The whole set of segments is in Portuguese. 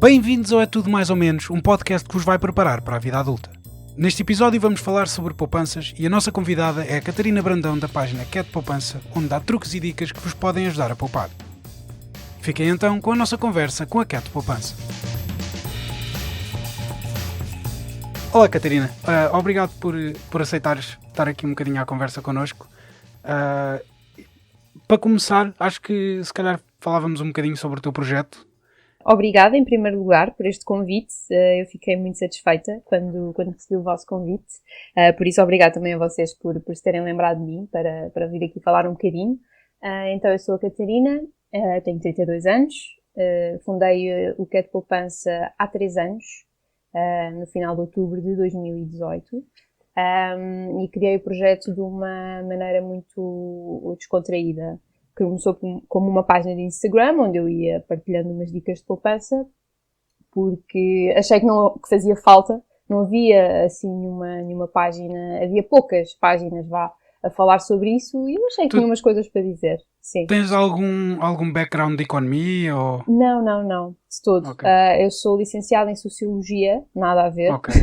Bem-vindos ao É Tudo Mais ou Menos, um podcast que vos vai preparar para a vida adulta. Neste episódio vamos falar sobre poupanças e a nossa convidada é a Catarina Brandão da página Cat Poupança, onde dá truques e dicas que vos podem ajudar a poupar. Fiquem então com a nossa conversa com a Cat Poupança. Olá Catarina, obrigado por aceitares estar aqui um bocadinho à conversa connosco. Para começar, acho que se calhar falávamos um bocadinho sobre o teu projeto. Obrigada, em primeiro lugar, por este convite. Eu fiquei muito satisfeita quando recebi o vosso convite. Por isso, obrigada também a vocês por se terem lembrado de mim para vir aqui falar um bocadinho. Então, eu sou a Catarina, tenho 32 anos, fundei o Cat Poupança há 3 anos, no final de outubro de 2018. E criei o projeto de uma maneira muito descontraída. Começou como uma página de Instagram, onde eu ia partilhando umas dicas de poupança, porque achei que fazia falta. Não havia, assim, nenhuma página, havia poucas páginas, a falar sobre isso, e eu achei que tinha umas coisas para dizer. Sim. Tens algum background de economia? Ou... Não, de todo. Okay. Eu sou licenciada em Sociologia, nada a ver. Okay.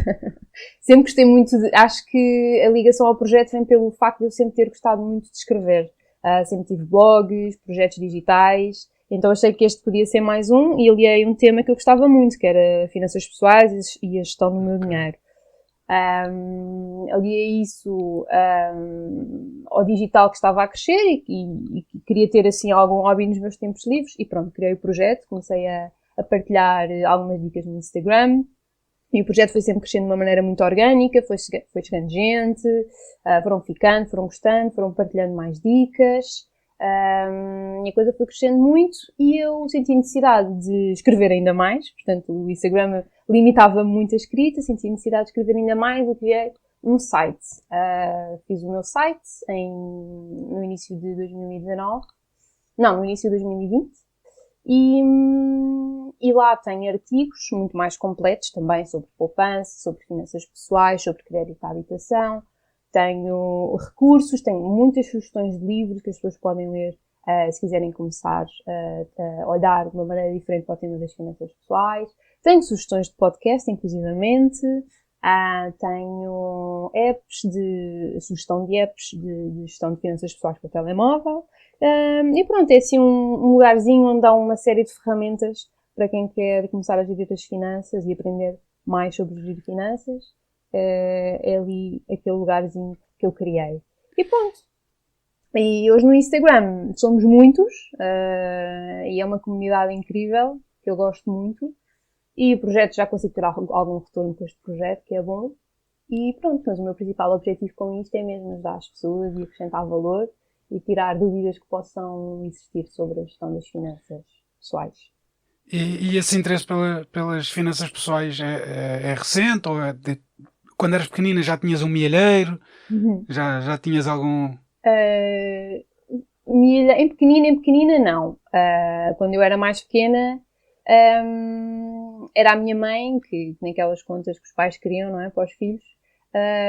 Sempre gostei muito acho que a ligação ao projeto vem pelo facto de eu sempre ter gostado muito de escrever. Sempre tive blogs, projetos digitais, então achei que este podia ser mais um e aliei um tema que eu gostava muito, que era finanças pessoais e a gestão do meu dinheiro. Aliei isso ao digital que estava a crescer e queria ter assim algum hobby nos meus tempos livres e pronto, criei o projeto, comecei a partilhar algumas dicas no Instagram. E o projeto foi sempre crescendo de uma maneira muito orgânica, foi chegando gente, foram ficando, foram gostando, foram partilhando mais dicas, e a coisa foi crescendo muito e eu senti a necessidade de escrever ainda mais, portanto o Instagram limitava-me muito a escrita, senti a necessidade de escrever ainda mais e criei um site. Fiz o meu site no início de 2019, não, no início de 2020. E lá tem artigos muito mais completos também sobre poupança, sobre finanças pessoais, sobre crédito à habitação. Tenho recursos, tenho muitas sugestões de livros que as pessoas podem ler se quiserem começar a olhar de uma maneira diferente para o tema das finanças pessoais. Tenho sugestões de podcast, inclusivamente. Tenho sugestão de apps de gestão de finanças pessoais para o telemóvel. E pronto, é assim um lugarzinho onde há uma série de ferramentas para quem quer começar a gerir as finanças e aprender mais sobre gerir finanças. É ali aquele lugarzinho que eu criei. E pronto. E hoje no Instagram somos muitos e é uma comunidade incrível que eu gosto muito. E o projeto já consigo ter algum retorno com este projeto, que é bom. E pronto, mas o meu principal objetivo com isto é mesmo ajudar as pessoas e acrescentar valor e tirar dúvidas que possam existir sobre a gestão das finanças pessoais. E esse interesse pelas finanças pessoais é recente? Ou quando eras pequenina já tinhas um milheiro? Uhum. Já tinhas algum... Em pequenina não. Quando eu era mais pequena, era a minha mãe, que naquelas contas que os pais queriam, não é, para os filhos,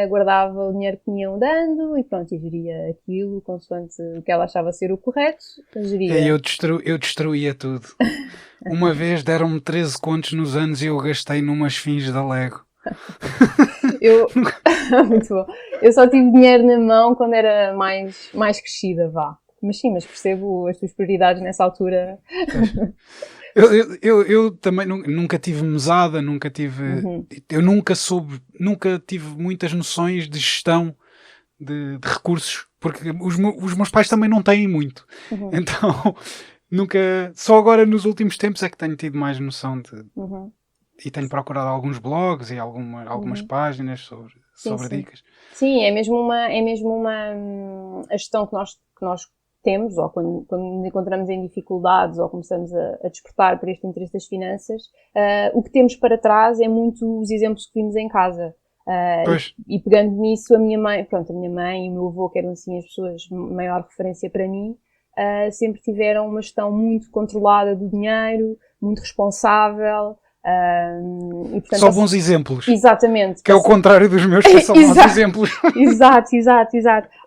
guardava o dinheiro que me iam dando e pronto, e geria aquilo consoante o que ela achava ser o correto. Eu destruía tudo. Uma vez deram-me 13 contos nos anos e eu gastei numa esfinge da Lego. Muito bom. Eu só tive dinheiro na mão quando era mais crescida, vá. Mas sim, percebo as tuas prioridades nessa altura. Eu também nunca tive mesada, nunca tive... Uhum. Eu nunca tive muitas noções de gestão de recursos, porque os meus pais também não têm muito. Uhum. Então, só agora nos últimos tempos é que tenho tido mais noção de... Uhum. E tenho procurado alguns blogs e algumas páginas sobre dicas. Sim, é mesmo uma a gestão que nós temos, ou quando nos encontramos em dificuldades ou começamos a despertar por este interesse das finanças, o que temos para trás é muito os exemplos que vimos em casa. E pegando nisso, a minha mãe e o meu avô, que eram assim as pessoas de maior referência para mim, sempre tiveram uma gestão muito controlada do dinheiro, muito responsável, E, portanto, só bons exemplos. Exatamente. Que é o contrário dos meus, que são maus exemplos. Exato.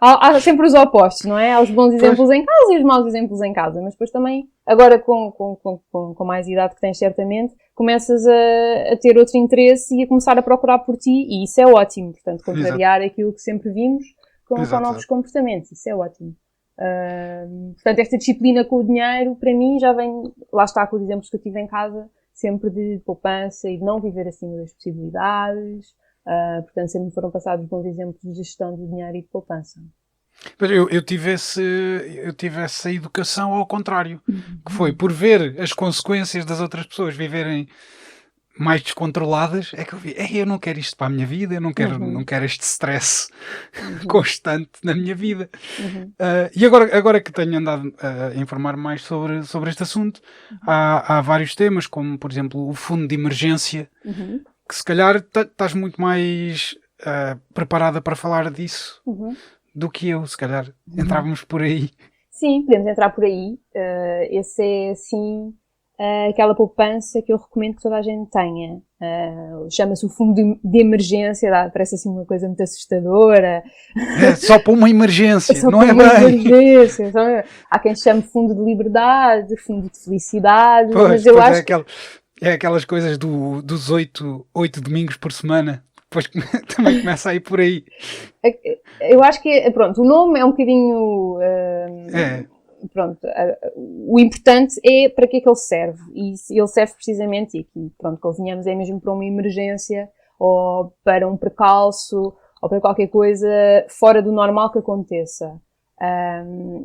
Há sempre os opostos, não é? Há os bons exemplos em casa e os maus exemplos em casa. Mas depois também, agora com mais idade que tens certamente, começas a ter outro interesse e a começar a procurar por ti, e isso é ótimo. Portanto, contrariar aquilo que sempre vimos com novos comportamentos. Isso é ótimo. Portanto, esta disciplina com o dinheiro, para mim, já vem, lá está, com os exemplos que eu tive em casa, sempre de poupança e de não viver acima das possibilidades. Portanto, sempre me foram passados bons exemplos de gestão do dinheiro e de poupança. Eu tive essa educação ao contrário, que foi por ver as consequências das outras pessoas viverem mais descontroladas, é que eu vi, eu não quero isto para a minha vida, eu não quero este stress constante na minha vida. E agora que tenho andado a informar mais sobre este assunto, há vários temas, como por exemplo o fundo de emergência, que se calhar estás muito mais preparada para falar disso do que eu, se calhar entrávamos por aí. Sim, podemos entrar por aí. Esse é, assim, aquela poupança que eu recomendo que toda a gente tenha. Chama-se o fundo de emergência, parece assim uma coisa muito assustadora. É só para uma emergência, só não para é uma bem? Emergência. Há quem chame fundo de liberdade, fundo de felicidade, Pois, mas eu acho é aquelas coisas dos 8 domingos por semana. Depois também começa a ir por aí. Eu acho que, pronto, o nome é um bocadinho... Pronto, o importante é para que é que ele serve. E ele serve precisamente, e aqui, pronto, convenhamos, é mesmo para uma emergência, ou para um precalço, ou para qualquer coisa fora do normal que aconteça.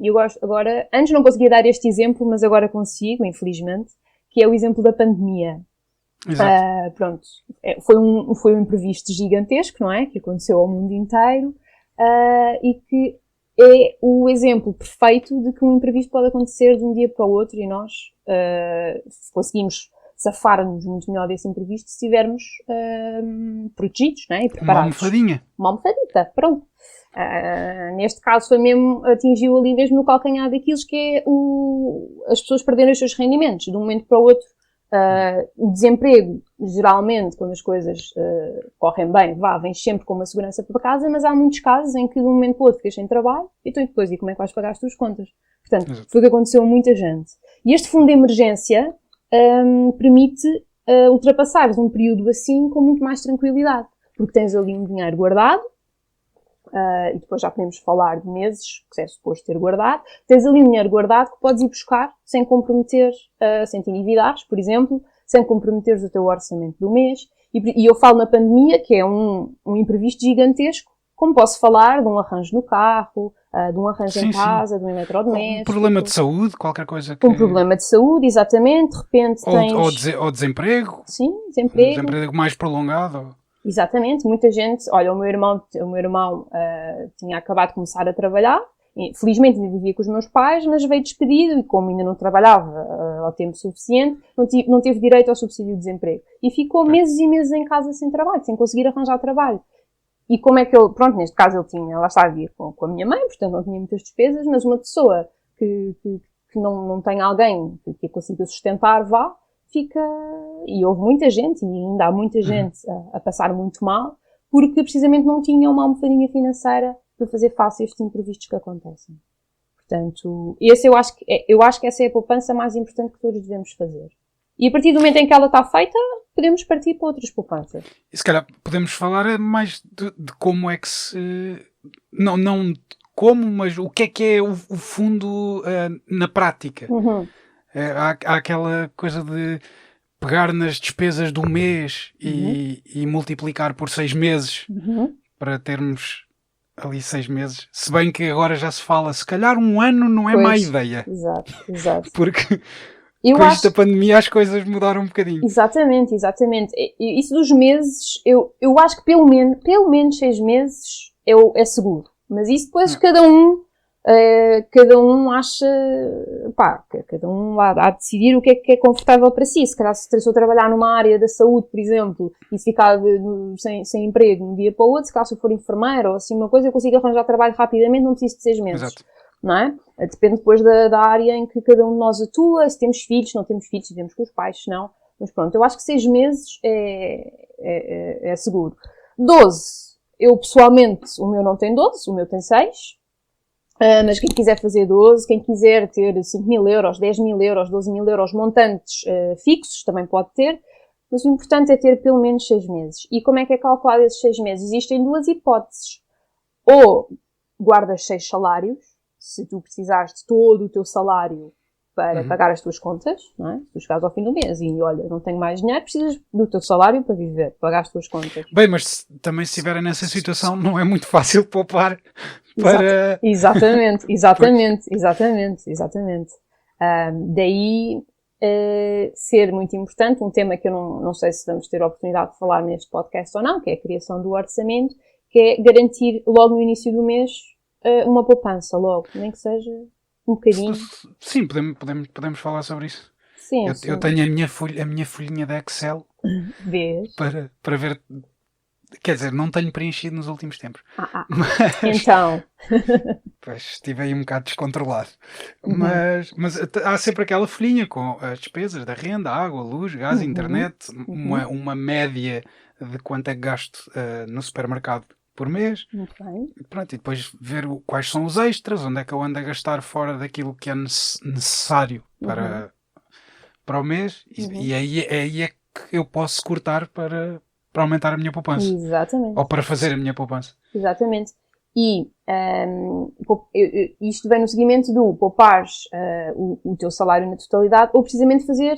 Eu gosto, agora, antes não conseguia dar este exemplo, mas agora consigo, infelizmente, que é o exemplo da pandemia. Pronto, foi um imprevisto gigantesco, não é? Que aconteceu ao mundo inteiro, e que é o exemplo perfeito de que um imprevisto pode acontecer de um dia para o outro, e nós conseguimos safar-nos muito melhor desse imprevisto se estivermos protegidos, não é? E preparados. Uma almofadita, pronto. Neste caso atingiu ali mesmo no calcanhar daqueles que é as pessoas perderem os seus rendimentos de um momento para o outro. O desemprego, geralmente, quando as coisas correm bem, vem sempre com uma segurança para casa, mas há muitos casos em que de um momento para o outro ficas sem trabalho e depois, e como é que vais pagar as tuas contas? Portanto, foi o que aconteceu a muita gente. E este fundo de emergência permite ultrapassares um período assim com muito mais tranquilidade, porque tens ali um dinheiro guardado, e depois já podemos falar de meses que é suposto ter guardado. Tens ali um dinheiro guardado que podes ir buscar sem comprometer, sem te endividares, por exemplo, sem comprometeres o teu orçamento do mês. E eu falo na pandemia, que é um imprevisto gigantesco, como posso falar de um arranjo no carro, de um arranjo em casa, de um eletrodoméstico. Um problema de saúde, qualquer coisa que... Um problema de saúde, exatamente, de repente tens... Ou desemprego. Sim, desemprego. Um desemprego mais prolongado. Exatamente, muita gente, olha, o meu irmão tinha acabado de começar a trabalhar, felizmente ainda vivia com os meus pais, mas veio despedido e como ainda não trabalhava ao tempo suficiente, não teve direito ao subsídio de desemprego. E ficou meses e meses em casa sem trabalho, sem conseguir arranjar trabalho. E como é que ele, pronto, neste caso ele tinha, lá está a vir com a minha mãe, portanto não tinha muitas despesas, mas uma pessoa que não tem alguém que a consiga sustentar, fica, e houve muita gente, e ainda há muita gente a passar muito mal, porque precisamente não tinha uma almofadinha financeira para fazer face a estes imprevistos que acontecem. Portanto, eu acho que essa é a poupança mais importante que todos devemos fazer. E a partir do momento em que ela está feita, podemos partir para outras poupanças. E se calhar podemos falar mais de como é que se... Não como, mas o que é o fundo na prática. Há aquela coisa de pegar nas despesas do mês e multiplicar por 6 meses para termos ali 6 meses. Se bem que agora já se fala, se calhar um ano não é má ideia. Exato. Porque com isto da pandemia as coisas mudaram um bocadinho. Exatamente. Isso dos meses, eu acho que pelo menos 6 meses é seguro. Mas isso depois cada um acha, cada um há de decidir o que é confortável para si. Se calhar se eu trabalhar numa área da saúde, por exemplo, e se ficar sem emprego de um dia para o outro, se calhar se eu for enfermeira ou assim uma coisa, eu consigo arranjar trabalho rapidamente, não preciso de 6 meses. Exato. Não é? Depende depois da área em que cada um de nós atua, se temos filhos, se não temos filhos, se vivemos com os pais, se não. Mas pronto, eu acho que 6 meses é seguro. 12, eu pessoalmente, o meu não tem 12, o meu tem 6. Mas quem quiser fazer 12, quem quiser ter 5.000 euros, 10.000 euros, 12.000 euros, montantes fixos, também pode ter. Mas o importante é ter pelo menos 6 meses. E como é que é calculado esses 6 meses? Existem duas hipóteses. Ou guardas 6 salários, se tu precisares de todo o teu salário para pagar as tuas contas, não é? Se tu chegares ao fim do mês e, olha, não tenho mais dinheiro, precisas do teu salário para viver, pagar as tuas contas. Bem, mas também se estiverem nessa situação, não é muito fácil poupar para... Exatamente. Daí ser muito importante, um tema que eu não sei se vamos ter a oportunidade de falar neste podcast ou não, que é a criação do orçamento, que é garantir logo no início do mês uma poupança, logo, nem que seja um bocadinho. Sim, podemos falar sobre isso. Sim, eu tenho a minha folhinha de Excel para ver. Quer dizer, não tenho preenchido nos últimos tempos. Então. Pois, estive aí um bocado descontrolado. Mas há sempre aquela folhinha com as despesas da renda, água, luz, gás, internet, uma média de quanto é que gasto no supermercado por mês. Muito bem. Pronto, e depois ver quais são os extras, onde é que eu ando a gastar fora daquilo que é necessário para o mês. E aí é que eu posso cortar para aumentar a minha poupança. Exatamente. Ou para fazer a minha poupança. Exatamente. E isto vem no seguimento do poupares o teu salário na totalidade ou precisamente fazer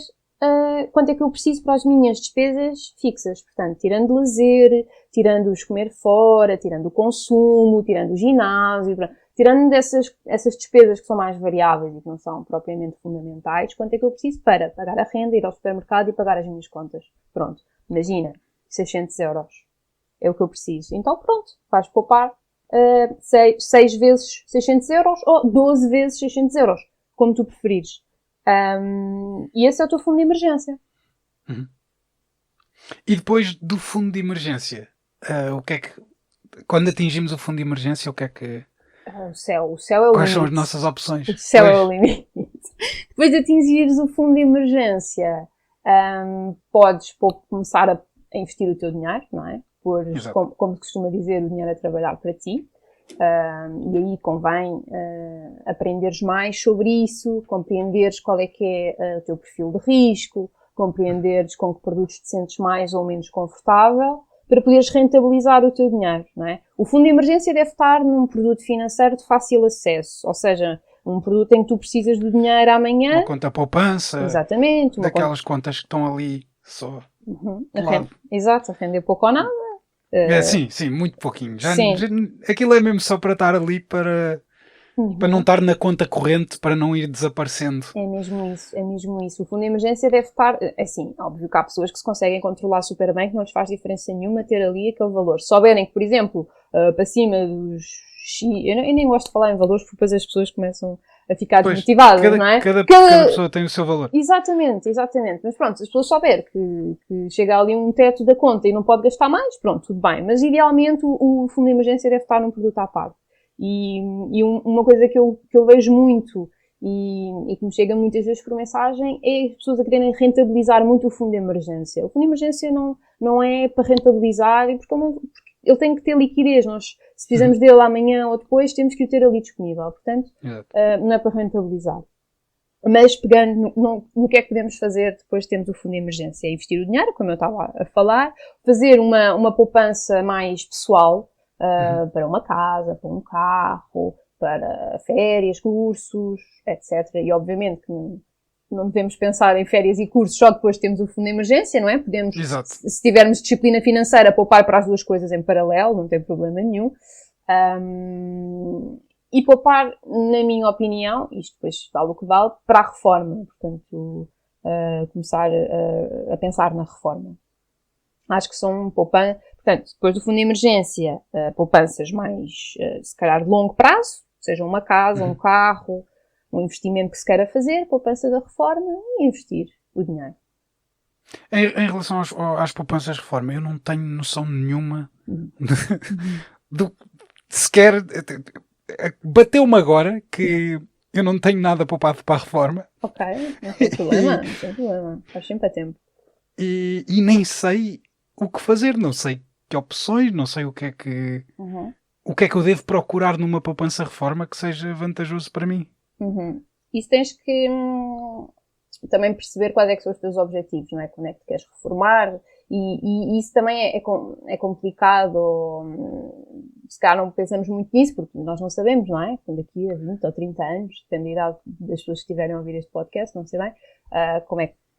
quanto é que eu preciso para as minhas despesas fixas. Portanto, tirando lazer, tirando os comer fora, tirando o consumo, tirando o ginásio, tirando essas despesas que são mais variáveis e que não são propriamente fundamentais, quanto é que eu preciso para pagar a renda, ir ao supermercado e pagar as minhas contas. Pronto. Imagina, 600 euros. É o que eu preciso. Então, pronto. Vais poupar 6 vezes 600 euros ou 12 vezes 600 euros. Como tu preferires. E esse é o teu fundo de emergência. E depois do fundo de emergência, o que é que... Quando atingimos o fundo de emergência, o que é que... O céu é o limite. Quais são as nossas opções? O céu é o limite. Depois de atingires o fundo de emergência, podes começar a investir o teu dinheiro, não é? Como se costuma dizer, o dinheiro é trabalhar para ti. E aí convém aprenderes mais sobre isso, compreenderes qual é que é o teu perfil de risco, compreenderes com que produtos te sentes mais ou menos confortável, para poderes rentabilizar o teu dinheiro, não é? O fundo de emergência deve estar num produto financeiro de fácil acesso, ou seja, um produto em que tu precisas do dinheiro amanhã. Uma conta poupança. Exatamente. Daquelas contas que estão ali só. Exato, a render pouco ou nada. Sim, muito pouquinho. Aquilo é mesmo só para estar ali para não estar na conta corrente, para não ir desaparecendo. É mesmo isso. O fundo de emergência deve estar, assim, óbvio que há pessoas que se conseguem controlar super bem, que não lhes faz diferença nenhuma ter ali aquele valor. Se souberem que, por exemplo, para cima dos X, eu nem gosto de falar em valores porque depois as pessoas começam a ficar desmotivadas, não é? Cada pessoa tem o seu valor. Exatamente. Mas pronto, se as pessoas souberem que chega ali um teto da conta e não pode gastar mais, pronto, tudo bem. Mas idealmente o fundo de emergência deve estar num produto à parte. E uma coisa que eu vejo muito e que me chega muitas vezes por mensagem é as pessoas a quererem rentabilizar muito o fundo de emergência. O fundo de emergência não é para rentabilizar, porque ele tem que ter liquidez. Nós, se fizermos dele amanhã ou depois, temos que o ter ali disponível. Portanto, não é para rentabilizar. Mas pegando no que é que podemos fazer depois de termos o fundo de emergência? É investir o dinheiro, como eu estava a falar, fazer uma poupança mais pessoal, para uma casa, para um carro, para férias, cursos, etc. E obviamente que não devemos pensar em férias e cursos só depois de termos o fundo de emergência, não é? Podemos, se tivermos disciplina financeira, poupar para as duas coisas em paralelo, não tem problema nenhum. E poupar, na minha opinião, isto depois vale o que vale, para a reforma. Portanto, começar a pensar na reforma. Acho que são poupanças. Portanto, depois do fundo de emergência, poupanças mais, se calhar, de longo prazo, seja uma casa, um carro, um investimento que se queira fazer, poupança da reforma e investir o dinheiro. Em relação às poupanças de reforma, eu não tenho noção nenhuma sequer. Bateu-me agora que eu não tenho nada poupado para a reforma. Ok, não tem problema, faz sempre a tempo. e nem sei o que fazer, não sei que opções, não sei o que é que eu devo procurar numa poupança-reforma que seja vantajoso para mim. Isso tens que também perceber quais é que são os teus objetivos, não é? Quando é que te queres reformar, e isso também é complicado, se calhar não pensamos muito nisso, porque nós não sabemos, não é? Quando daqui a 20 ou 30 anos, depende da idade das pessoas que estiverem a ouvir este podcast, não sei bem,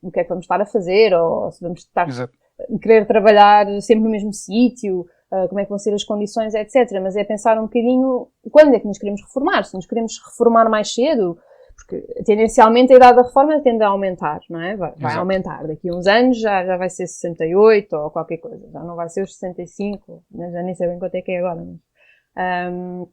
o que é que vamos estar a fazer, ou se vamos estar a querer trabalhar sempre no mesmo sítio, como é que vão ser as condições, etc. Mas é pensar um bocadinho quando é que nos queremos reformar, se nos queremos reformar mais cedo, porque tendencialmente a idade da reforma tende a aumentar, não é? Vai aumentar. Daqui a uns anos já vai ser 68 ou qualquer coisa. Já não vai ser os 65, já nem sei bem quanto é que é agora. Mas,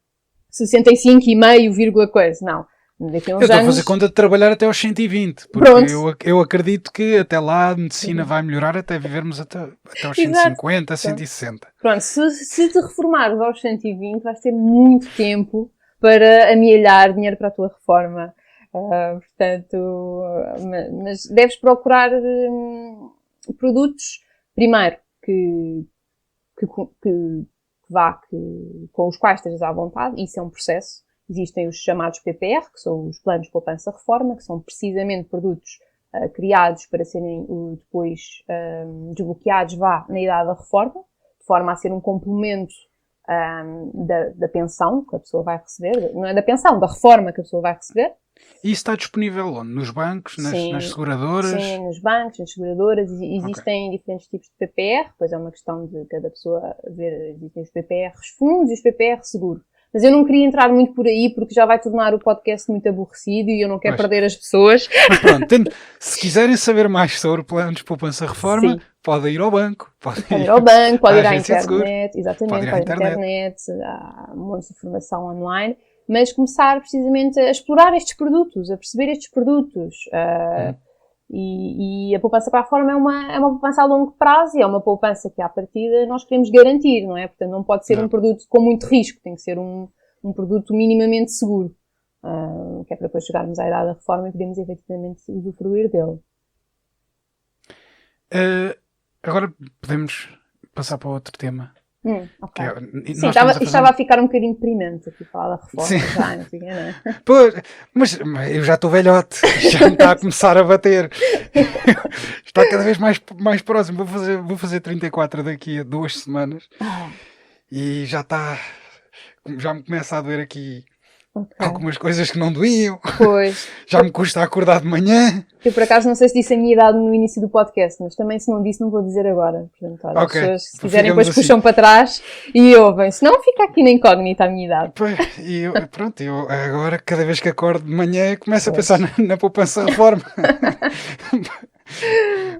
65 e meio, vírgula coisa. Não. Daqui a uns eu estou anos... a fazer conta de trabalhar até aos 120, porque eu acredito que até lá a medicina vai melhorar até vivermos até aos 150, 160. Pronto, se te reformares aos 120 vais ter muito tempo para amealhar dinheiro para a tua reforma. Portanto, mas deves procurar produtos, primeiro, com os quais estejas à vontade. Isso é um processo. Existem os chamados PPR, que são os planos de poupança-reforma, que são precisamente produtos criados para serem depois desbloqueados na idade da reforma, de forma a ser um complemento da pensão que a pessoa vai receber, não é da pensão, da reforma que a pessoa vai receber. E isso está disponível onde? Nos bancos, nas seguradoras? Sim, nos bancos, nas seguradoras. Existem diferentes tipos de PPR, depois é uma questão de cada pessoa ver. Existem os PPRs fundos e os PPR seguro. Mas eu não queria entrar muito por aí porque já vai tornar o podcast muito aborrecido e eu não quero perder as pessoas. Mas pronto, se quiserem saber mais sobre planos de poupança-reforma, podem ir ao banco. Pode ir ao banco, pode ir à internet, exatamente, pode ir à internet, há um monte de informação online. Mas começar precisamente a explorar estes produtos, a perceber estes produtos. E a poupança para a reforma é uma poupança a longo prazo e é uma poupança que, à partida, nós queremos garantir, não é? Portanto, não pode ser um produto com muito risco, tem que ser um produto minimamente seguro, que é para depois chegarmos à idade da reforma e podemos efetivamente usufruir dele. Agora podemos passar para outro tema. Okay. Sim, estava a ficar um bocadinho deprimente aqui falar da reforma. Já, não sei, não é? Pois, mas eu já estou velhote, já me está a começar a bater. Está cada vez mais próximo. Vou fazer 34 daqui a 2 semanas e já me começa a doer aqui algumas coisas que não doíam. Pois. Já me custa acordar de manhã. Eu, por acaso, não sei se disse a minha idade no início do podcast, mas também, se não disse, não vou dizer agora. Portanto, olha, as pessoas, se quiserem, depois assim puxam para trás e ouvem. Se não, fica aqui na incógnita a minha idade. Pois, eu agora, cada vez que acordo de manhã, começo a pensar na poupança-reforma.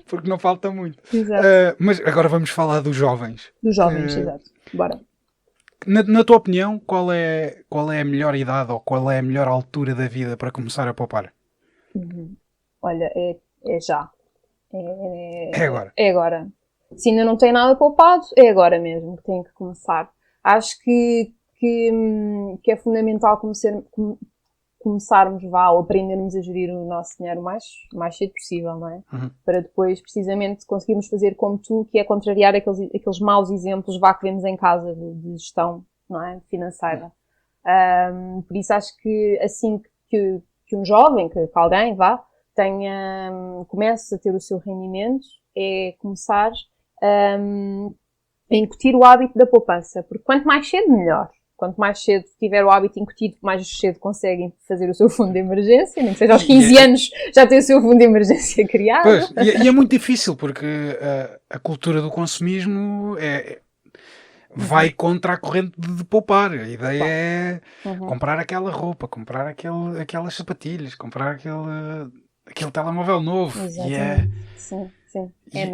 Porque não falta muito. Mas agora vamos falar dos jovens. Dos jovens, exato. Bora. Na tua opinião, qual é a melhor idade ou qual é a melhor altura da vida para começar a poupar? Olha, é já. É agora. É agora. Se ainda não tem nada poupado, é agora mesmo que tem que começar. Acho que é fundamental começarmos ou aprendermos a gerir o nosso dinheiro mais cedo possível, não é? Para depois, precisamente, conseguirmos fazer como tu, que é contrariar aqueles maus exemplos que vemos em casa de gestão, não é? Financeira. Por isso acho que assim que um jovem, que alguém comece a ter o seu rendimento, é começar a incutir o hábito da poupança, porque quanto mais cedo, melhor. Quanto mais cedo tiver o hábito incutido, mais cedo conseguem fazer o seu fundo de emergência, nem que seja aos 15 anos já tem o seu fundo de emergência criado. Pois, e é muito difícil, porque a cultura do consumismo vai contra a corrente de poupar. A ideia é comprar aquela roupa, comprar aquelas sapatilhas, comprar aquele telemóvel novo. Exatamente. Sim.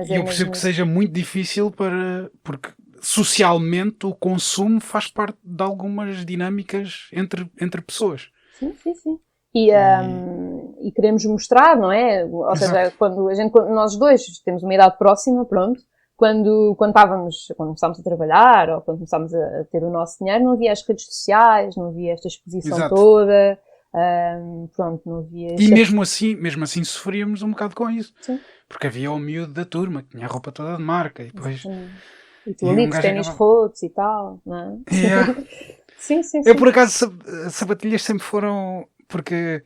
Eu percebo que seja muito difícil porque socialmente o consumo faz parte de algumas dinâmicas entre pessoas. Sim. E queremos mostrar, não é? Ou seja, quando nós dois temos uma idade próxima, pronto, quando começámos a trabalhar ou quando começámos a ter o nosso dinheiro, não havia as redes sociais, não havia esta exposição toda. Pronto, não havia... E mesmo assim sofríamos um bocado com isso. Sim. Porque havia o miúdo da turma que tinha a roupa toda de marca e depois... E tu ali com os ténis rotos e tal, não é? Yeah. Sim. Eu, por acaso, sapatilhas sempre foram... Porque...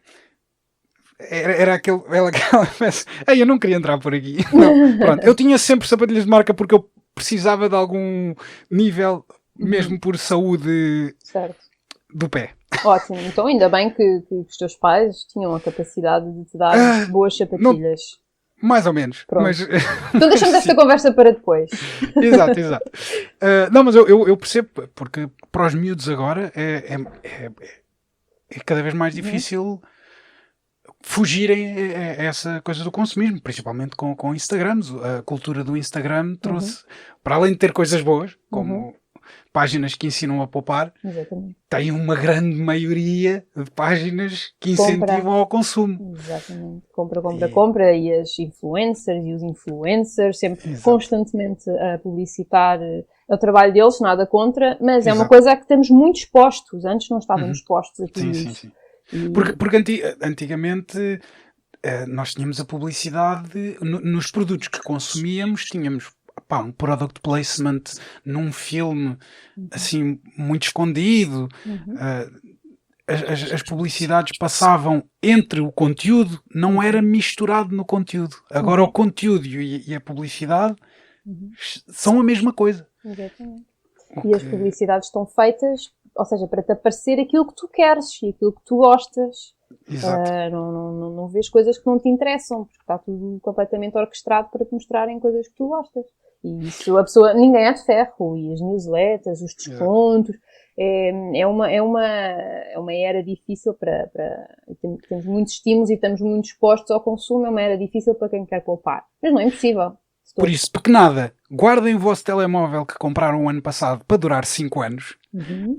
Era aquela peça... eu não queria entrar por aqui. Não, pronto. Eu tinha sempre sapatilhas de marca porque eu precisava de algum nível, mesmo por saúde do pé. Ótimo. Então ainda bem que os teus pais tinham a capacidade de te dar boas sapatilhas. Mais ou menos. Pronto. Mas... Então deixamos esta conversa para depois. Exato. Não, mas eu percebo, porque para os miúdos agora é cada vez mais difícil fugirem a essa coisa do consumismo, principalmente com Instagram. A cultura do Instagram trouxe, para além de ter coisas boas, como páginas que ensinam a poupar, exatamente, tem uma grande maioria de páginas que incentivam ao consumo. Exatamente. Compra. E as influencers e os influencers sempre constantemente a publicitar o trabalho deles, nada contra, mas é uma coisa a que estamos muito expostos. Antes não estávamos expostos a tudo isso. Sim. Porque antigamente nós tínhamos a publicidade nos produtos que consumíamos, tínhamos um product placement num filme assim muito escondido. As publicidades passavam entre o conteúdo, não era misturado no conteúdo. Agora o conteúdo e a publicidade são a mesma coisa. Exatamente. E as publicidades estão feitas, ou seja, para te aparecer aquilo que tu queres e aquilo que tu gostas. Exato. Não vês coisas que não te interessam, porque está tudo completamente orquestrado para te mostrarem coisas que tu gostas. E isso ninguém é de ferro. E as newsletters, os descontos, é uma era difícil para temos muitos estímulos e estamos muito expostos ao consumo, é uma era difícil para quem quer poupar. Mas não é impossível. Por isso, pequenada, guardem o vosso telemóvel que compraram o ano passado para durar 5 anos.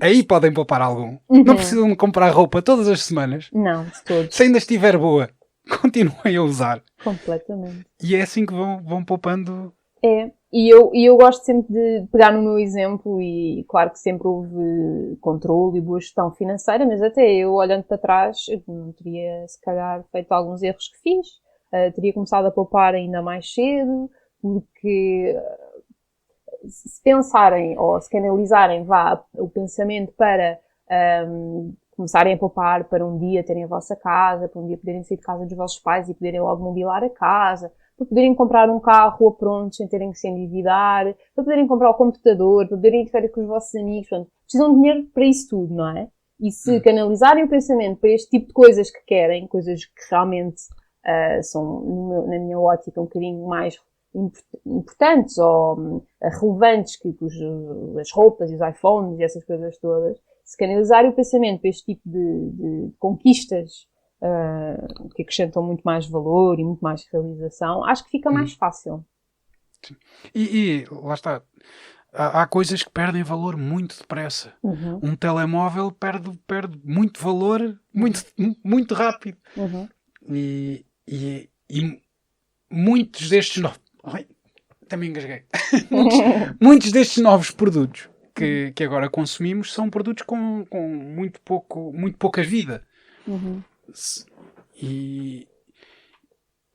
Aí podem poupar algum. Não precisam de comprar roupa todas as semanas. Não, de todos. Se ainda estiver boa, continuem a usar. Completamente. E é assim que vão poupando. E eu gosto sempre de pegar no meu exemplo, e claro que sempre houve controle e boa gestão financeira, mas até eu, olhando para trás, eu não teria, se calhar, feito alguns erros que fiz. Teria começado a poupar ainda mais cedo, porque se pensarem ou se canalizarem o pensamento para começarem a poupar para um dia terem a vossa casa, para um dia poderem sair de casa dos vossos pais e poderem logo mobilar a casa, para poderem comprar um carro a pronto sem terem que se endividar, para poderem comprar o computador, para poderem ir de férias com os vossos amigos. Portanto, precisam de dinheiro para isso tudo, não é? E se canalizarem o pensamento para este tipo de coisas que querem, coisas que realmente são, na minha ótica, um bocadinho mais importantes ou relevantes que as roupas e os iPhones e essas coisas todas, se canalizarem o pensamento para este tipo de conquistas que acrescentam muito mais valor e muito mais realização, acho que fica mais fácil. E lá está. Há coisas que perdem valor muito depressa. Um telemóvel perde muito valor muito rápido. E muitos destes novos... Também engasguei. Muitos destes novos produtos que agora consumimos são produtos com muito pouca vida. E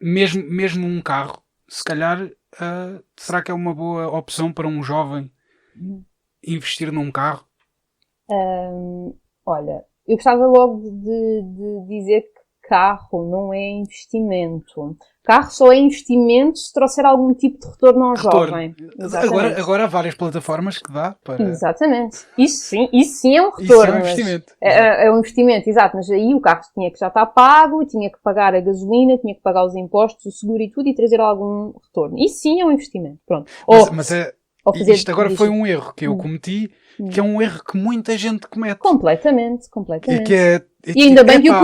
mesmo um carro, se calhar, será que é uma boa opção para um jovem investir num carro? Olha, eu gostava logo de dizer que carro não é investimento. Carro só é investimento se trouxer algum tipo de retorno ao jovem. Agora há várias plataformas que dá para... Exatamente. Isso sim é um retorno. Isso é um investimento. É um investimento, exato. Mas aí o carro tinha que já estar pago, tinha que pagar a gasolina, tinha que pagar os impostos, o seguro e tudo, e trazer algum retorno. Isso sim é um investimento. Pronto. Isto agora foi um erro que eu cometi, que é um erro que muita gente comete. Completamente. E ainda bem que o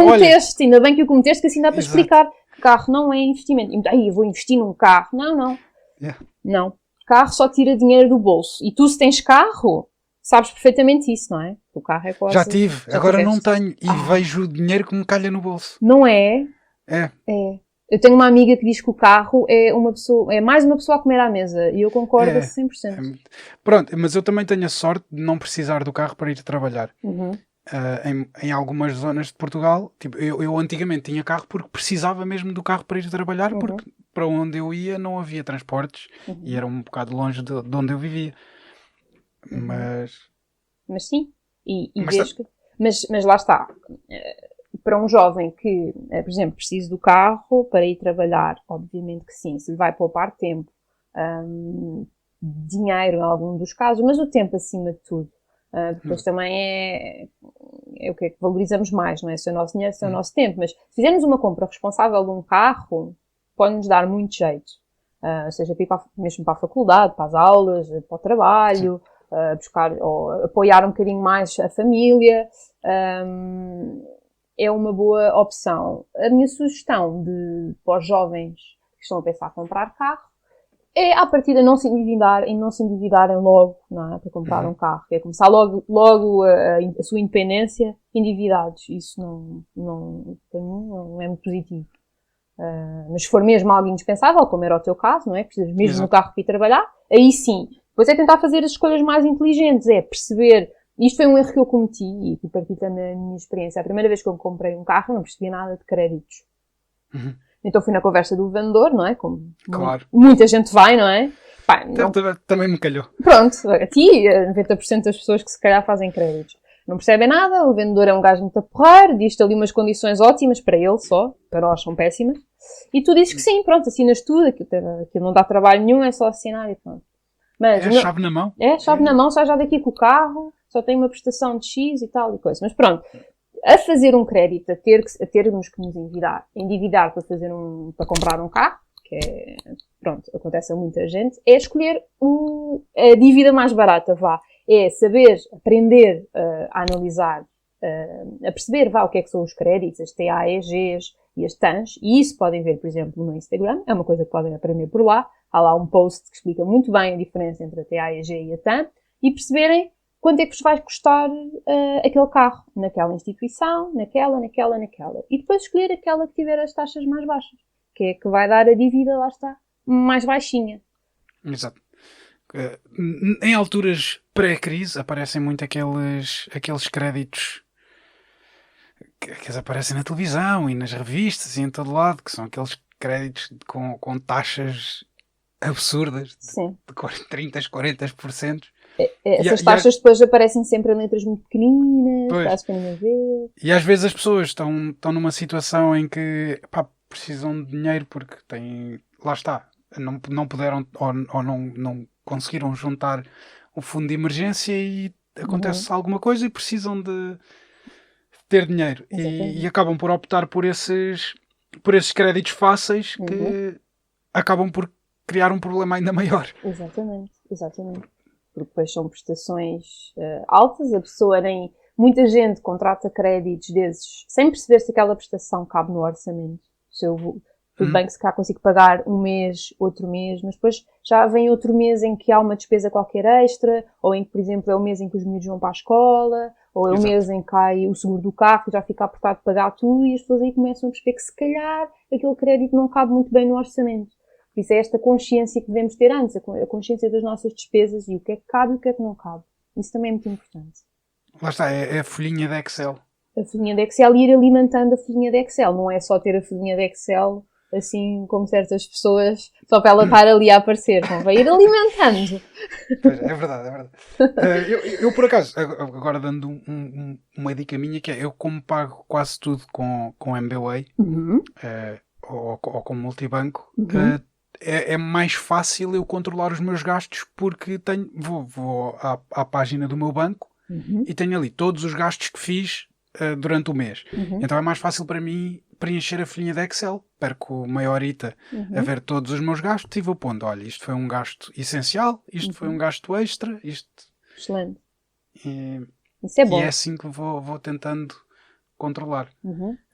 cometeste, que assim dá para explicar que carro não é investimento. Eu vou investir num carro. Não. Não. Carro só tira dinheiro do bolso. E tu, se tens carro, sabes perfeitamente isso, não é? O carro é quase... Já tive. Agora não tenho. E vejo o dinheiro que me calha no bolso. Não é? É. Eu tenho uma amiga que diz que o carro é mais uma pessoa a comer à mesa. E eu concordo a 100%. Pronto, mas eu também tenho a sorte de não precisar do carro para ir trabalhar. em algumas zonas de Portugal. Tipo, eu antigamente tinha carro porque precisava mesmo do carro para ir trabalhar, porque para onde eu ia não havia transportes e era um bocado longe de onde eu vivia. Mas sim, Mas mas lá está. Para um jovem que, por exemplo, precisa do carro para ir trabalhar, obviamente que sim, se lhe vai poupar tempo, dinheiro em algum dos casos, mas o tempo acima de tudo. Depois também é o que é que valorizamos mais, não é? Se é o nosso dinheiro, se é o nosso tempo. Mas se fizermos uma compra responsável de um carro, pode-nos dar muito jeito. Seja mesmo para a faculdade, para as aulas, para o trabalho, buscar ou apoiar um bocadinho mais a família. É uma boa opção. A minha sugestão para os jovens que estão a pensar em comprar carro é, à partida, não se endividarem logo, não é? Para comprar um carro. É começar logo a sua independência endividados. Isso para mim, não é muito positivo. Mas se for mesmo algo indispensável, como era o teu caso, não é? Precisas mesmo do carro para ir trabalhar, aí sim. Depois é tentar fazer as escolhas mais inteligentes, é perceber. Isto foi um erro que eu cometi e partilho também a minha experiência. A primeira vez que eu comprei um carro, eu não percebia nada de créditos. Então fui na conversa do vendedor, não é? Como claro. Muita gente vai, não é? Pá, também me calhou. Pronto, a ti, 90% das pessoas que se calhar fazem créditos. Não percebem nada, o vendedor é um gajo muito porreiro, diz-te ali umas condições ótimas para ele só, para nós são péssimas. E tu dizes que sim, pronto, assinas tudo, aquilo não dá trabalho nenhum, é só assinar e pronto. Mas, chave na mão. Chave na mão, sai já daqui com o carro, só tem uma prestação de X e tal e coisa. Mas pronto, a fazer um crédito, a termos que nos endividar para comprar um carro, que pronto, acontece a muita gente, é escolher a dívida mais barata, é saber, aprender a analisar, a perceber, o que é que são os créditos, as TAEGs e as TANs, e isso podem ver, por exemplo, no Instagram, é uma coisa que podem aprender por lá, há lá um post que explica muito bem a diferença entre a TAEG e a TAN, e perceberem quanto é que vos vai custar aquele carro, naquela instituição, naquela. E depois escolher aquela que tiver as taxas mais baixas, que é que vai dar a dívida, lá está, mais baixinha. Exato. Em alturas pré-crise aparecem muito aqueles créditos que aparecem na televisão e nas revistas e em todo lado, que são aqueles créditos com taxas absurdas de 30%, 40%. Essas taxas depois aparecem sempre em letras muito pequeninas, quase para ninguém ver. E às vezes as pessoas estão numa situação em que precisam de dinheiro porque têm, lá está, não puderam ou não conseguiram juntar o fundo de emergência e acontece alguma coisa e precisam de ter dinheiro e acabam por optar por esses créditos fáceis que acabam por criar um problema ainda maior. Exatamente. Porque depois são prestações altas, muita gente contrata créditos desses sem perceber se aquela prestação cabe no orçamento. Tudo bem que se cá consigo pagar um mês, outro mês, mas depois já vem outro mês em que há uma despesa qualquer extra, ou em que, por exemplo, é o mês em que os miúdos vão para a escola, ou é o mês em que cai o seguro do carro e já fica apertado de pagar tudo, e as pessoas aí começam a perceber que se calhar aquele crédito não cabe muito bem no orçamento. Por isso é esta consciência que devemos ter antes, a consciência das nossas despesas e o que é que cabe e o que é que não cabe. Isso também é muito importante. Lá está, é a folhinha de Excel. A folhinha de Excel e ir alimentando a folhinha de Excel. Não é só ter a folhinha de Excel assim como certas pessoas, só para ela estar ali a aparecer. Não vai ir alimentando. Pois, é verdade. Eu por acaso, agora dando uma dica minha, que é, eu como pago quase tudo com MBWay, ou com multibanco, é mais fácil eu controlar os meus gastos porque vou à página do meu banco e tenho ali todos os gastos que fiz durante o mês. Então é mais fácil para mim preencher a folhinha de Excel. Perco meia horita a ver todos os meus gastos e vou pondo, olha, isto foi um gasto essencial, isto foi um gasto extra, isto... Excelente. Isso é bom. E é assim que vou tentando controlar.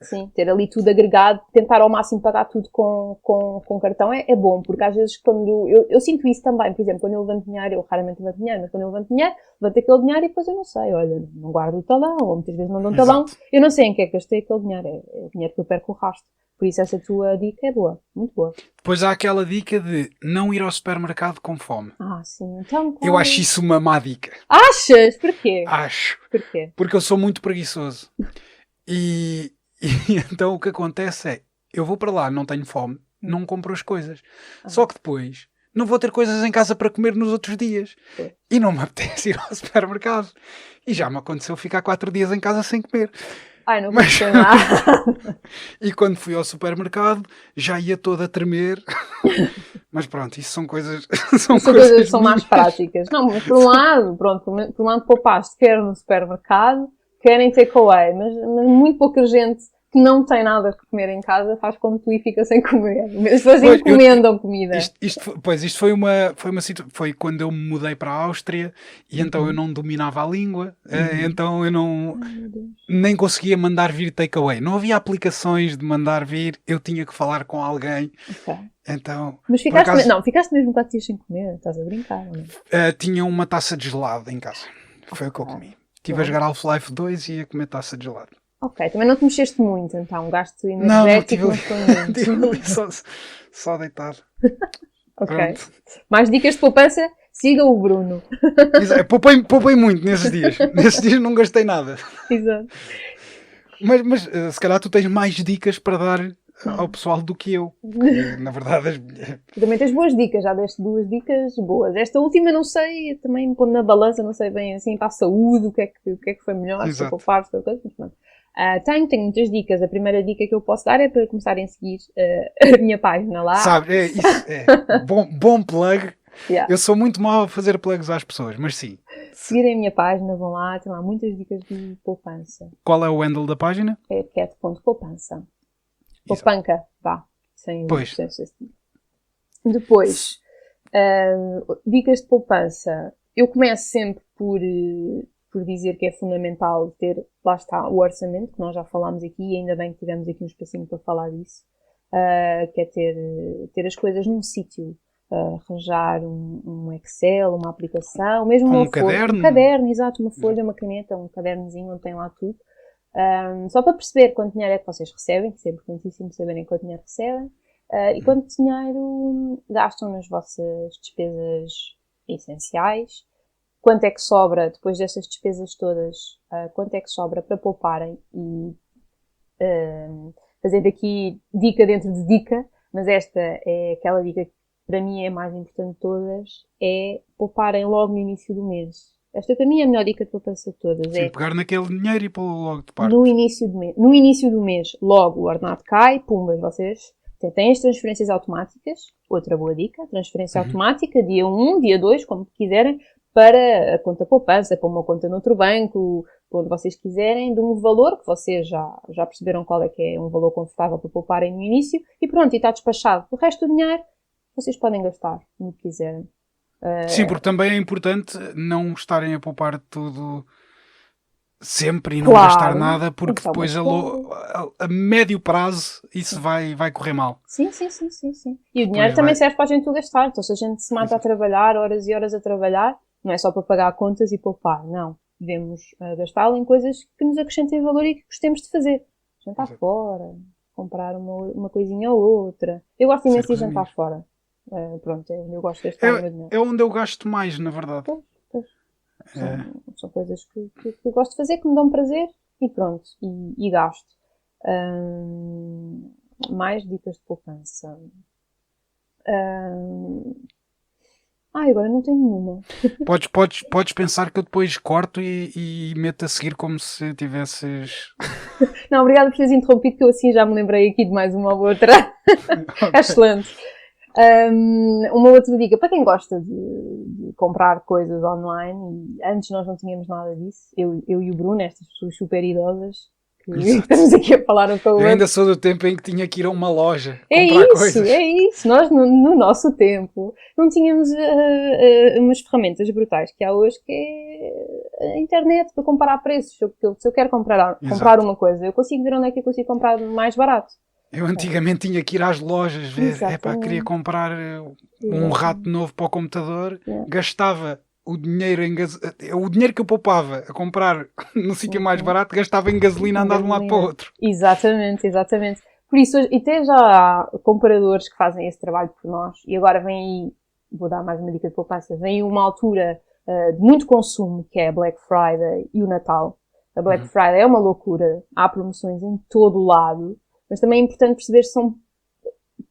Sim, ter ali tudo agregado, tentar ao máximo pagar tudo com cartão é bom, porque às vezes quando eu sinto isso também, por exemplo, quando eu levanto dinheiro, eu raramente levanto dinheiro, mas quando eu levanto dinheiro, levanto aquele dinheiro e depois eu não sei, olha, não guardo o talão, ou muitas vezes não dou um talão, eu não sei em que é que gastei aquele dinheiro, é dinheiro que eu perco o rastro. Por isso essa tua dica é boa, muito boa. Depois há aquela dica de não ir ao supermercado com fome. sim. Então, Eu acho isso uma má dica. Achas? Porquê? Acho. Porquê? Porque eu sou muito preguiçoso. E, e então o que acontece é, eu vou para lá, não tenho fome, não compro as coisas. Só que depois não vou ter coisas em casa para comer nos outros dias. E não me apetece ir ao supermercado. E já me aconteceu ficar 4 dias em casa sem comer. Ai, não aconteceu nada. E quando fui ao supermercado, já ia toda a tremer. Mas pronto, isso são coisas... São coisas que são mais práticas. Não, mas por um lado, pronto, por um lado poupaste, quer no supermercado, quer em takeaway, mas muito pouca gente que não tem nada para comer em casa faz como tu e fica sem comer. As pessoas encomendam comida. Isto foi quando eu me mudei para a Áustria e então eu não dominava a língua, então eu nem conseguia mandar vir takeaway. Não havia aplicações de mandar vir, eu tinha que falar com alguém. Okay. Então, mas ficaste mesmo 4 dias sem comer, estás a brincar, não é? Tinha uma taça de gelado em casa. Foi o que eu comi. Estive a jogar Half-Life 2 e ia comer taça de gelado. Ok, também não te mexeste muito, então, gasto energético não foi muito. Estive ali só deitado. Ok. Pronto. Mais dicas de poupança? Siga o Bruno. Poupei muito nesses dias. Nesses dias não gastei nada. Exato. Mas se calhar tu tens mais dicas para dar ao pessoal do que eu. Porque, na verdade... Também tens boas dicas, já deste 2 dicas boas. Esta última não sei, também pondo na balança, não sei bem assim, para a saúde, o que é que foi melhor, se foi poupar, se foi coisa, mas pronto. Tenho muitas dicas. A primeira dica que eu posso dar é para começarem a seguir a minha página lá. Sabe, isso é bom plug. Yeah. Eu sou muito mau a fazer plugs às pessoas, mas sim. Seguirem a minha página, vão lá, tem lá muitas dicas de poupança. Qual é o handle da página? É cat.poupança. Poupanca, vá. Sem pois. Depois, dicas de poupança. Eu começo sempre por dizer que é fundamental ter, lá está, o orçamento, que nós já falámos aqui, e ainda bem que tivemos aqui um espacinho para falar disso, que é ter as coisas num sítio, arranjar um Excel, uma aplicação, mesmo um caderno. Um caderno, exato, uma folha, uma caneta, um cadernozinho onde tem lá tudo, só para perceber quanto dinheiro é que vocês recebem, que é importantíssimo saberem quanto dinheiro recebem, e quanto dinheiro gastam nas vossas despesas essenciais, quanto é que sobra, depois dessas despesas todas, quanto é que sobra para pouparem e fazendo aqui dica dentro de dica, mas esta é aquela dica que para mim é a mais importante de todas, é pouparem logo no início do mês. Esta para mim é a melhor dica de poupança de todas. Sim, pegar naquele dinheiro e pô-lo logo de parte. No início do mês, logo o ordenado cai, pumbas, vocês têm as transferências automáticas, outra boa dica, transferência automática, dia 1, dia 2, como quiserem, para a conta poupança, para uma conta noutro banco, onde vocês quiserem, de um valor que vocês já perceberam qual é que é um valor confortável para pouparem no início, e pronto, e está despachado. O resto do dinheiro, vocês podem gastar, como quiserem. Sim, porque também é importante não estarem a poupar tudo sempre e não gastar nada, porque então, depois a médio prazo isso vai correr mal. Sim. E o dinheiro também serve para a gente o gastar. Então se a gente se mata a trabalhar, horas e horas a trabalhar, não é só para pagar contas e poupar, não. Devemos gastá-lo em coisas que nos acrescentem valor e que gostemos de fazer. Jantar fora, comprar uma coisinha ou outra. Eu gosto imenso de jantar fora. Pronto, eu gosto de gastar o meu dinheiro. É onde eu gasto mais, na verdade. Pois. São coisas que eu gosto de fazer, que me dão prazer e pronto, e gasto. Mais dicas de poupança. Agora não tenho nenhuma. Podes pensar que eu depois corto e meto a seguir como se tivesses... Não, obrigada por teres interrompido, que eu assim já me lembrei aqui de mais uma ou outra. Excelente. Uma outra dica, para quem gosta de comprar coisas online, e antes nós não tínhamos nada disso, eu e o Bruno, estas pessoas super idosas, que estamos aqui a falar um com o outro. Eu ainda sou do tempo em que tinha que ir a uma loja comprar coisas. É isso, nós no nosso tempo não tínhamos umas ferramentas brutais que há hoje, que é a internet para comparar preços. Se eu quero comprar uma coisa, eu consigo ver onde é que eu consigo comprar mais barato. Eu antigamente tinha que ir às lojas ver, queria comprar um rato novo para o computador, gastava o dinheiro o dinheiro que eu poupava a comprar no sítio mais barato, gastava em gasolina a andar de um lado para o outro. Exatamente. Por isso, e até já há comparadores que fazem esse trabalho por nós, e agora vem aí vou dar mais uma dica de poupança, vem uma altura de muito consumo, que é a Black Friday e o Natal. A Black Friday é uma loucura, há promoções em todo o lado, mas também é importante perceber se são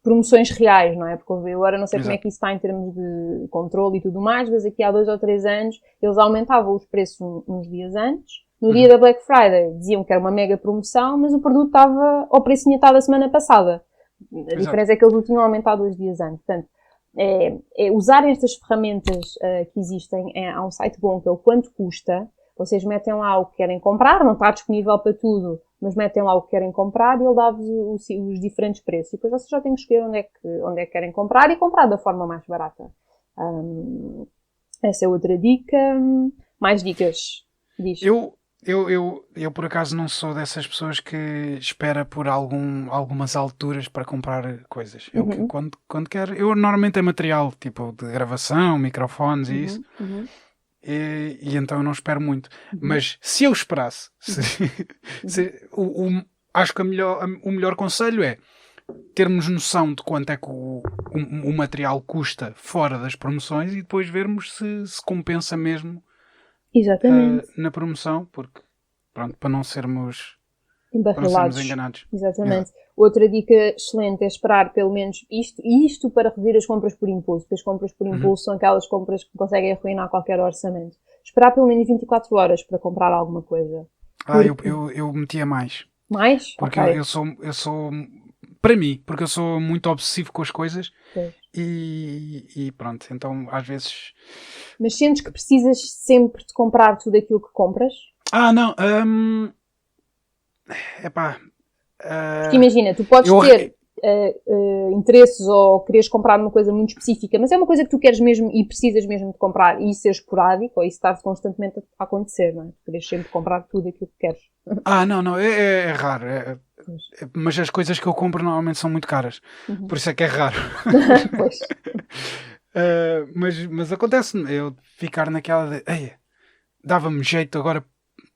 promoções reais, não é? Porque eu agora não sei como é que isso está em termos de controle e tudo mais, mas aqui há 2 ou 3 anos eles aumentavam os preços uns dias antes. No dia da Black Friday diziam que era uma mega promoção, mas o produto estava ao preço que tinha estado a semana passada. A diferença é que eles o tinham aumentado 2 dias antes. Portanto, usarem estas ferramentas que existem. Há um site bom que é o Quanto Custa. Vocês metem lá o que querem comprar, não está disponível para tudo, mas metem lá o que querem comprar e ele dá-vos os diferentes preços. E depois vocês já têm que escolher onde é que querem comprar e comprar da forma mais barata. Essa é outra dica. Mais dicas? Diz. Eu por acaso não sou dessas pessoas que espera por algumas alturas para comprar coisas. Eu quando quero, eu normalmente é material tipo de gravação, microfones e isso. E então eu não espero muito. Mas se eu esperasse, acho que o melhor conselho é termos noção de quanto é que o material custa fora das promoções e depois vermos se compensa mesmo. Exatamente. Na promoção, porque pronto, para não sermos enganados. Exatamente. Outra dica excelente é esperar pelo menos isto para reduzir as compras por impulso, porque as compras por impulso são aquelas compras que conseguem arruinar qualquer orçamento. Esperar pelo menos 24 horas para comprar alguma coisa. Eu metia mais. Mais? Porque okay. eu sou para mim, porque eu sou muito obsessivo com as coisas e pronto, então às vezes... Mas sentes que precisas sempre de comprar tudo aquilo que compras? Não, porque imagina, tu podes ter interesses ou quereres comprar uma coisa muito específica, mas é uma coisa que tu queres mesmo e precisas mesmo de comprar e isso ser esporádico ou isso estar constantemente a acontecer, não é? Tu queres sempre comprar tudo aquilo que queres. Não, é raro. Mas as coisas que eu compro normalmente são muito caras. Por isso é que é raro. Pois. Mas acontece-me eu ficar naquela de dava-me jeito agora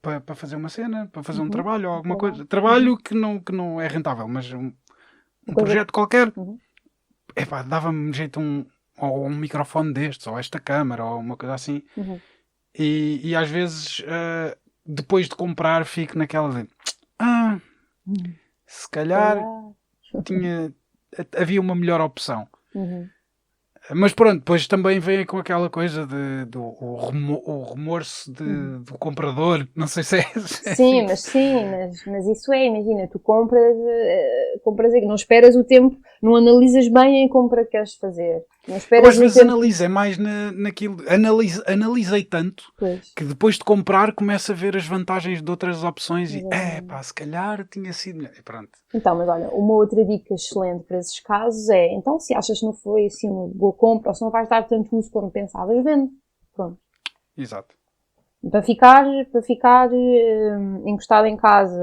para fazer uma cena, para fazer um trabalho ou alguma coisa. Trabalho que não é rentável, mas um projeto qualquer. Dava-me jeito ou um microfone destes, ou esta câmara, ou uma coisa assim. E às vezes, depois de comprar, fico naquela de se calhar havia uma melhor opção. Mas pronto, depois também vem com aquela coisa o remorso do comprador, não sei se é sim, mas isso imagina, tu compras não esperas o tempo, não analisas bem a compra que queres fazer. Não esperas às vezes analiso, é mais naquilo, analisei tanto que depois de comprar começo a ver as vantagens de outras opções e se calhar tinha sido melhor. E pronto. Então, mas olha, uma outra dica excelente para esses casos é, então se achas que não foi assim uma boa compra ou se não vais dar tanto uso como pensavas, vende. Pronto. Exato. Para ficar encostado em casa,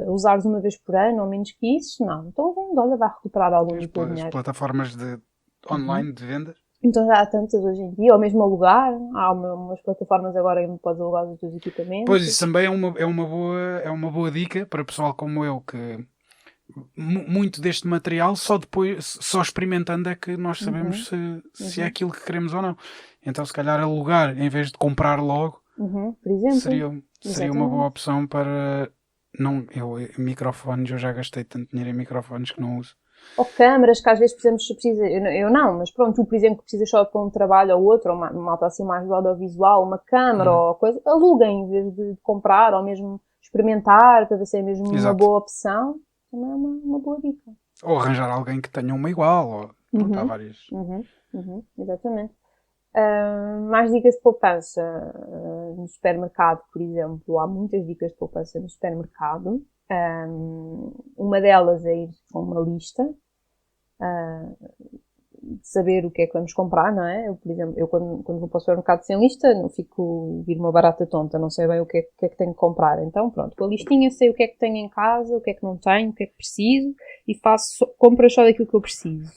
usares uma vez por ano ou menos que isso, não. Então vende, olha, vai recuperar algum do teu dinheiro. As plataformas online de vendas. Então já há tantas hoje em dia, ou mesmo alugar, há umas plataformas agora em que podes alugar os teus equipamentos. Pois, isso também é uma boa dica para pessoal como eu, que muito deste material só experimentando é que nós sabemos se é aquilo que queremos ou não. Então se calhar alugar em vez de comprar logo, por exemplo, seria uma boa opção para microfones, eu já gastei tanto dinheiro em microfones que não uso. Ou câmaras que às vezes eu não, mas pronto, tu por exemplo que precisas só para um trabalho ou outro, ou uma malta assim mais do audiovisual, uma câmara ou coisa, aluguem em vez de comprar ou mesmo experimentar para ver se é mesmo uma boa opção, também é uma boa dica. Ou arranjar alguém que tenha uma igual, ou há várias. Exatamente. Mais dicas de poupança no supermercado, por exemplo, há muitas dicas de poupança no supermercado. Uma delas é ir com uma lista de saber o que é que vamos comprar, não é? Por exemplo, quando vou para o supermercado sem lista, não fico vir uma barata tonta, não sei bem o que é que tenho que comprar. Então, pronto, com a listinha sei o que é que tenho em casa, o que é que não tenho, o que é que preciso e faço compras só daquilo que eu preciso.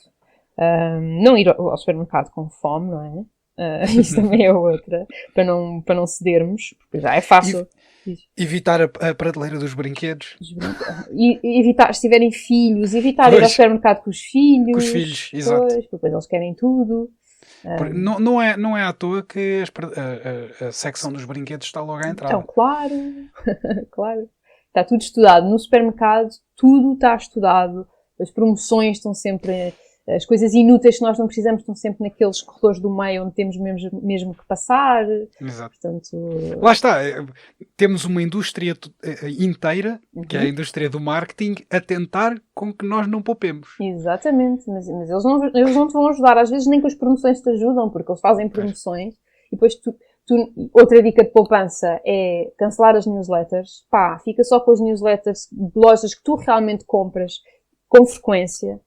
Não ir ao supermercado com fome, não é? Isso também é outra, para não cedermos, porque já é fácil. Evitar a prateleira dos brinquedos. Evitar, se tiverem filhos, ir ao supermercado com os filhos. Com os filhos, exato. Depois eles querem tudo. Não é à toa que a secção dos brinquedos está logo à entrada. Então, claro, claro. Está tudo estudado. No supermercado, tudo está estudado. As promoções estão sempre... As coisas inúteis que nós não precisamos estão sempre naqueles corredores do meio onde temos mesmo que passar. Exato. Portanto, lá está. Temos uma indústria inteira, que é a indústria do marketing, a tentar com que nós não poupemos. Exatamente. Mas eles não te vão ajudar. Às vezes nem com as promoções te ajudam, porque eles fazem promoções e depois outra dica de poupança é cancelar as newsletters. Pá, fica só com as newsletters de lojas que tu realmente compras com frequência.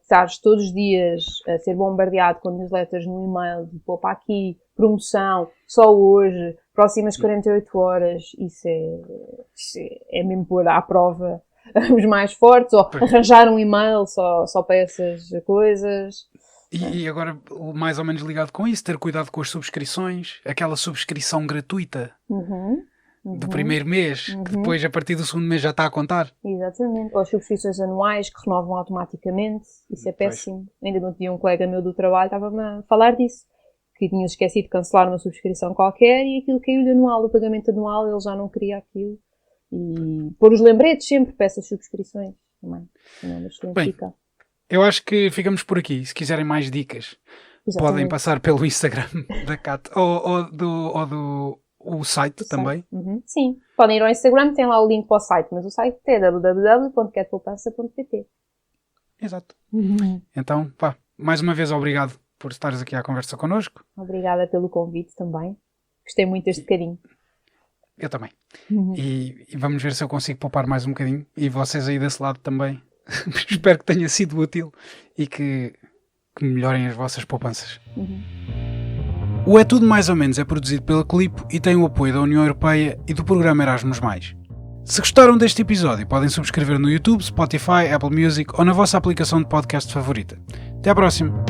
Estares todos os dias a ser bombardeado com newsletters no e-mail de poupa aqui, promoção, só hoje, próximas 48 horas, isso é mesmo pôr à prova os mais fortes, ou arranjar um e-mail só para essas coisas. E agora, mais ou menos ligado com isso, ter cuidado com as subscrições, aquela subscrição gratuita do primeiro mês, que depois, a partir do segundo mês, já está a contar. Exatamente. Ou as subscrições anuais que renovam automaticamente. Isso é péssimo. Ainda não tinha um colega meu do trabalho, estava-me a falar disso. Que tinha esquecido de cancelar uma subscrição qualquer e aquilo caiu-lhe anual, o pagamento anual, ele já não queria aquilo. E pôr os lembretes sempre para essas subscrições também. Bem, eu acho que ficamos por aqui. Se quiserem mais dicas, podem passar pelo Instagram da Cat ou do site também. Sim, podem ir ao Instagram, tem lá o link para o site, mas o site é www.catpoupança.pt. Exato. Então, mais uma vez obrigado por estares aqui à conversa connosco. Obrigada pelo convite também. Gostei muito deste bocadinho. Eu também. E vamos ver se eu consigo poupar mais um bocadinho. E vocês aí desse lado também. Espero que tenha sido útil e que melhorem as vossas poupanças. O É Tudo Mais ou Menos é produzido pela Clipo e tem o apoio da União Europeia e do programa Erasmus+. Se gostaram deste episódio, podem subscrever no YouTube, Spotify, Apple Music ou na vossa aplicação de podcast favorita. Até à próxima!